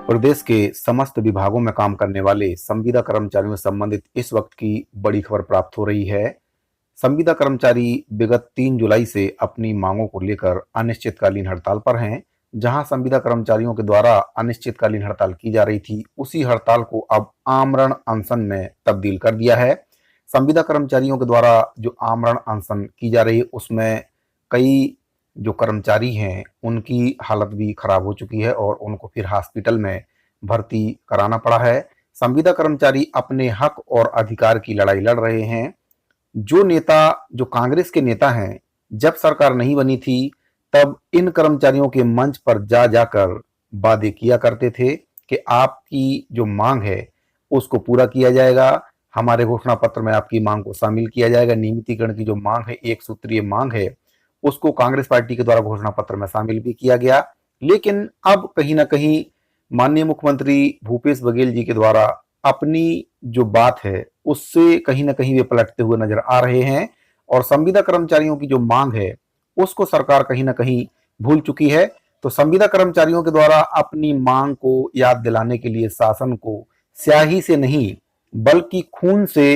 प्रदेश के समस्त विभागों में काम करने वाले संविदा कर्मचारियों से संबंधित इस वक्त की बड़ी खबर प्राप्त हो रही है। संविदा कर्मचारी विगत 3 जुलाई से अपनी मांगों को लेकर अनिश्चितकालीन हड़ताल पर हैं। जहां संविदा कर्मचारियों के द्वारा अनिश्चितकालीन हड़ताल की जा रही थी, उसी हड़ताल को अब आमरण अनशन में तब्दील कर दिया है। संविदा कर्मचारियों के द्वारा जो आमरण अनशन की जा रही है, उसमें कई जो कर्मचारी हैं उनकी हालत भी खराब हो चुकी है और उनको फिर हॉस्पिटल में भर्ती कराना पड़ा है। संविदा कर्मचारी अपने हक और अधिकार की लड़ाई लड़ रहे हैं। जो नेता, जो कांग्रेस के नेता हैं, जब सरकार नहीं बनी थी तब इन कर्मचारियों के मंच पर जा जाकर वादे किया करते थे कि आपकी जो मांग है उसको पूरा किया जाएगा, हमारे घोषणा पत्र में आपकी मांग को शामिल किया जाएगा। नियमितीकरण की जो मांग है, एक सूत्रीय मांग है, उसको कांग्रेस पार्टी के द्वारा घोषणा पत्र में शामिल भी किया गया। लेकिन अब कहीं ना कहीं माननीय मुख्यमंत्री भूपेश बघेल जी के द्वारा अपनी जो बात है उससे कहीं ना कहीं वे पलटते हुए नजर आ रहे हैं और संविदा कर्मचारियों की जो मांग है उसको सरकार कहीं ना कहीं भूल चुकी है। तो संविदा कर्मचारियों के द्वारा अपनी मांग को याद दिलाने के लिए शासन को स्याही से नहीं बल्कि खून से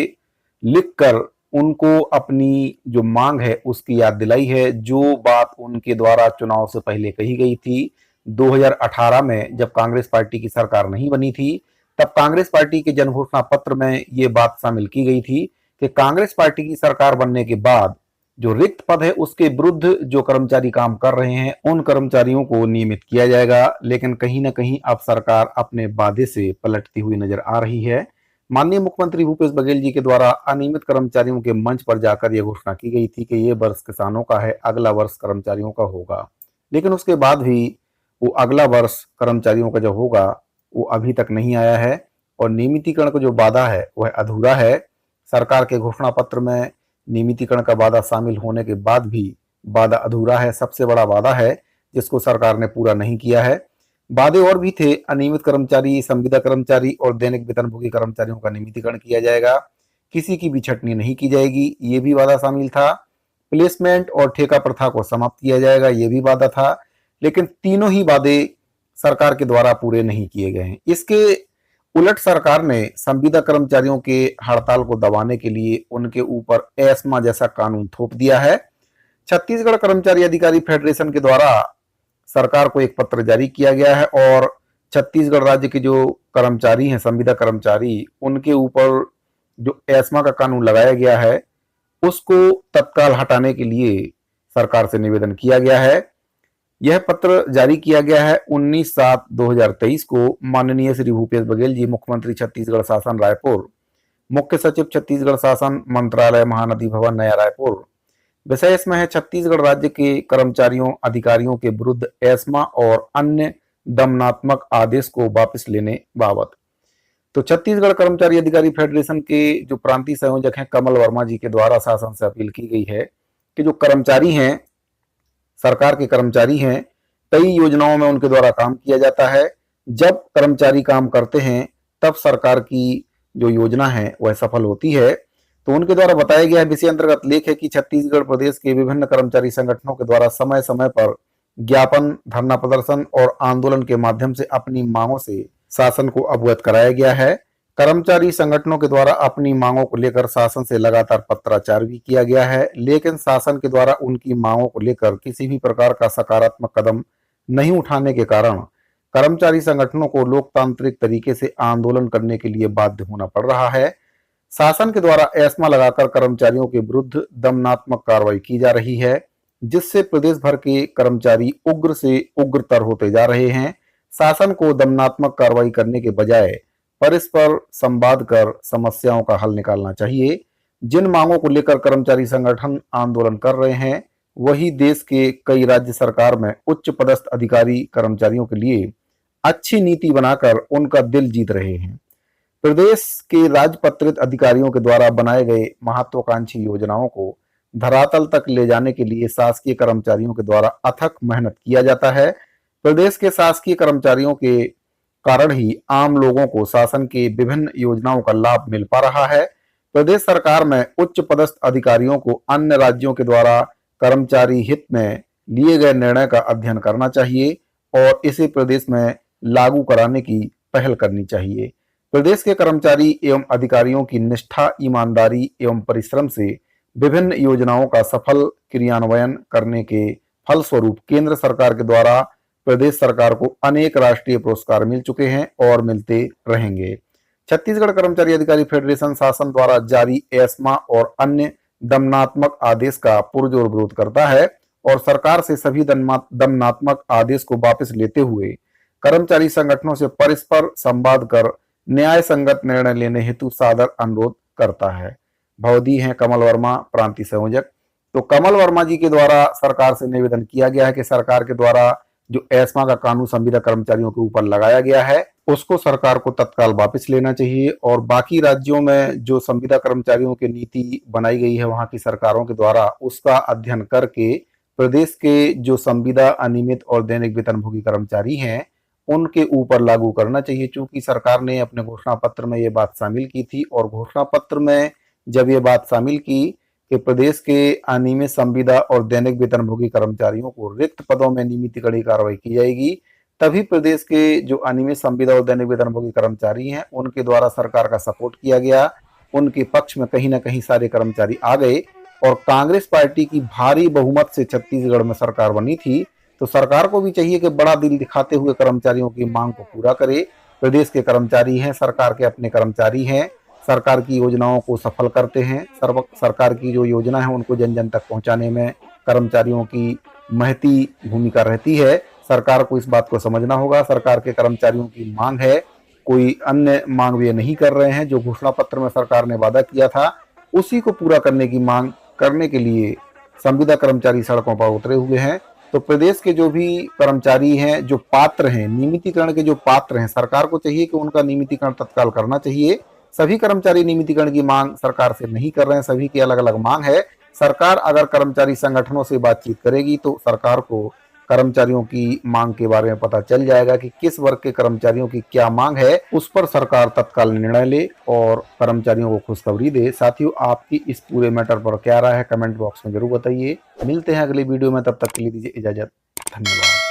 लिखकर उनको अपनी जो मांग है उसकी याद दिलाई है। जो बात उनके द्वारा चुनाव से पहले कही गई थी 2018 में, जब कांग्रेस पार्टी की सरकार नहीं बनी थी, तब कांग्रेस पार्टी के जन घोषणा पत्र में ये बात शामिल की गई थी कि कांग्रेस पार्टी की सरकार बनने के बाद जो रिक्त पद है उसके विरुद्ध जो कर्मचारी काम कर रहे हैं उन कर्मचारियों को नियमित किया जाएगा। लेकिन कहीं ना कहीं अब सरकार अपने वादे से पलटती हुई नजर आ रही है। माननीय मुख्यमंत्री भूपेश बघेल जी के द्वारा अनियमित कर्मचारियों के मंच पर जाकर यह घोषणा की गई थी कि ये वर्ष किसानों का है, अगला वर्ष कर्मचारियों का होगा। लेकिन उसके बाद भी वो अगला वर्ष कर्मचारियों का जो होगा वो अभी तक नहीं आया है और नियमितीकरण का जो वादा है वह अधूरा है। सरकार के घोषणा पत्र में नियमितीकरण का वादा शामिल होने के बाद भी वादा अधूरा है। सबसे बड़ा वादा है जिसको सरकार ने पूरा नहीं किया है। वादे और भी थे, अनियमित कर्मचारी, संविदा कर्मचारी और दैनिक वेतनभोगी कर्मचारियों का नियमितीकरण किया जाएगा, किसी की भी छटनी नहीं की जाएगी, ये भी वादा शामिल था। प्लेसमेंट और ठेका प्रथा को समाप्त किया जाएगा, ये भी वादा था। लेकिन तीनों ही वादे सरकार के द्वारा पूरे नहीं किए गए हैं। इसके उलट सरकार ने संविदा कर्मचारियों के हड़ताल को दबाने के लिए उनके ऊपर एस्मा जैसा कानून थोप दिया है। छत्तीसगढ़ कर्मचारी अधिकारी फेडरेशन के द्वारा सरकार को एक पत्र जारी किया गया है और छत्तीसगढ़ राज्य के जो कर्मचारी हैं, संविदा कर्मचारी, उनके ऊपर जो एस्मा का कानून लगाया गया है उसको तत्काल हटाने के लिए सरकार से निवेदन किया गया है। यह पत्र जारी किया गया है 19/7/2023 को माननीय श्री भूपेश बघेल जी, मुख्यमंत्री छत्तीसगढ़ शासन रायपुर, मुख्य सचिव छत्तीसगढ़ शासन मंत्रालय, महानदी भवन, नया रायपुर। विषय इसमें है छत्तीसगढ़ राज्य के कर्मचारियों अधिकारियों के विरुद्ध एस्मा और अन्य दमनात्मक आदेश को वापस लेने बाबत। तो छत्तीसगढ़ कर्मचारी अधिकारी फेडरेशन के जो प्रांतीय संयोजक हैं कमल वर्मा जी के द्वारा शासन से अपील की गई है कि जो कर्मचारी हैं, सरकार के कर्मचारी हैं, कई योजनाओं में उनके द्वारा काम किया जाता है। जब कर्मचारी काम करते हैं तब सरकार की जो योजना है वह सफल होती है। तो उनके द्वारा बताया गया विषय अंतर्गत लेख है कि छत्तीसगढ़ प्रदेश के विभिन्न कर्मचारी संगठनों के द्वारा समय समय पर ज्ञापन, धरना प्रदर्शन और आंदोलन के माध्यम से अपनी मांगों से शासन को अवगत कराया गया है। कर्मचारी संगठनों के द्वारा अपनी मांगों को लेकर शासन से लगातार पत्राचार भी किया गया है, लेकिन शासन के द्वारा उनकी मांगों को लेकर किसी भी प्रकार का सकारात्मक कदम नहीं उठाने के कारण कर्मचारी संगठनों को लोकतांत्रिक तरीके से आंदोलन करने के लिए बाध्य होना पड़ रहा है। शासन के द्वारा एस्मा लगाकर कर्मचारियों के विरुद्ध दमनात्मक कार्रवाई की जा रही है, जिससे प्रदेश भर के कर्मचारी उग्र से उग्रतर होते जा रहे हैं। शासन को दमनात्मक कार्रवाई करने के बजाय परस्पर संवाद कर समस्याओं का हल निकालना चाहिए। जिन मांगों को लेकर कर्मचारी संगठन आंदोलन कर रहे हैं वही देश के कई राज्य सरकार में उच्च पदस्थ अधिकारी कर्मचारियों के लिए अच्छी नीति बनाकर उनका दिल जीत रहे हैं। प्रदेश के राजपत्रित अधिकारियों के द्वारा बनाए गए महत्वाकांक्षी योजनाओं को धरातल तक ले जाने के लिए शासकीय कर्मचारियों के द्वारा अथक मेहनत किया जाता है। प्रदेश के शासकीय कर्मचारियों के कारण ही आम लोगों को शासन के विभिन्न योजनाओं का लाभ मिल पा रहा है। प्रदेश सरकार में उच्च पदस्थ अधिकारियों को अन्य राज्यों के द्वारा कर्मचारी हित में लिए गए निर्णय का अध्ययन करना चाहिए और इसे प्रदेश में लागू कराने की पहल करनी चाहिए। प्रदेश के कर्मचारी एवं अधिकारियों की निष्ठा, ईमानदारी एवं परिश्रम से विभिन्न योजनाओं का सफल क्रियान्वयन करने के फलस्वरूप केंद्र सरकार के द्वारा प्रदेश सरकार को अनेक राष्ट्रीय पुरस्कार मिल चुके हैं और मिलते रहेंगे। छत्तीसगढ़ कर्मचारी अधिकारी फेडरेशन शासन द्वारा जारी एस्मा और अन्य दमनात्मक आदेश का पुरजोर विरोध करता है और सरकार से सभी दमनात्मक आदेश को वापस लेते हुए कर्मचारी संगठनों से परस्पर संवाद कर न्याय संगत निर्णय लेने हेतु सादर अनुरोध करता है। भवदी हैं कमल वर्मा, प्रांतीय संयोजक। तो कमल वर्मा जी के द्वारा सरकार से निवेदन किया गया है कि सरकार के द्वारा जो एस्मा का कानून संविदा कर्मचारियों के ऊपर लगाया गया है उसको सरकार को तत्काल वापस लेना चाहिए और बाकी राज्यों में जो संविदा कर्मचारियों की नीति बनाई गई है वहां की सरकारों के द्वारा उसका अध्ययन करके प्रदेश के जो संविदा, अनियमित और दैनिक वेतनभोगी कर्मचारी हैं उनके ऊपर लागू करना चाहिए। चूंकि सरकार ने अपने घोषणा पत्र में ये बात शामिल की थी और घोषणा पत्र में जब ये बात शामिल की कि प्रदेश के अनियमित संविदा और दैनिक वेतनभोगी कर्मचारियों को रिक्त पदों में नियमितीकरण की कार्रवाई की जाएगी, तभी प्रदेश के जो अनियमित संविदा और दैनिक वेतनभोगी कर्मचारी हैं उनके द्वारा सरकार का सपोर्ट किया गया, उनके पक्ष में कहीं ना कहीं सारे कर्मचारी आ गए और कांग्रेस पार्टी की भारी बहुमत से छत्तीसगढ़ में सरकार बनी थी। तो सरकार को भी चाहिए कि बड़ा दिल दिखाते हुए कर्मचारियों की मांग को पूरा करे। प्रदेश के कर्मचारी हैं, सरकार के अपने कर्मचारी हैं, सरकार की योजनाओं को सफल करते हैं, सरकार की जो योजना है उनको जन जन तक पहुंचाने में कर्मचारियों की महती भूमिका रहती है। सरकार को इस बात को समझना होगा। सरकार के कर्मचारियों की मांग है, कोई अन्य मांग वे नहीं कर रहे हैं। जो घोषणा पत्र में सरकार ने वादा किया था उसी को पूरा करने की मांग करने के लिए संविदा कर्मचारी सड़कों पर उतरे हुए हैं। तो प्रदेश के जो भी कर्मचारी हैं, जो पात्र हैं, नियमितीकरण के जो पात्र हैं, सरकार को चाहिए कि उनका नियमितीकरण तत्काल करना चाहिए। सभी कर्मचारी नियमितीकरण की मांग सरकार से नहीं कर रहे हैं, सभी की अलग अलग मांग है। सरकार अगर कर्मचारी संगठनों से बातचीत करेगी तो सरकार को कर्मचारियों की मांग के बारे में पता चल जाएगा कि किस वर्ग के कर्मचारियों की क्या मांग है, उस पर सरकार तत्काल निर्णय ले और कर्मचारियों को खुशखबरी दे। साथियों, आपकी इस पूरे मैटर पर क्या राय है कमेंट बॉक्स में जरूर बताइए। मिलते हैं अगली वीडियो में, तब तक के लिए दीजिए इजाजत। धन्यवाद।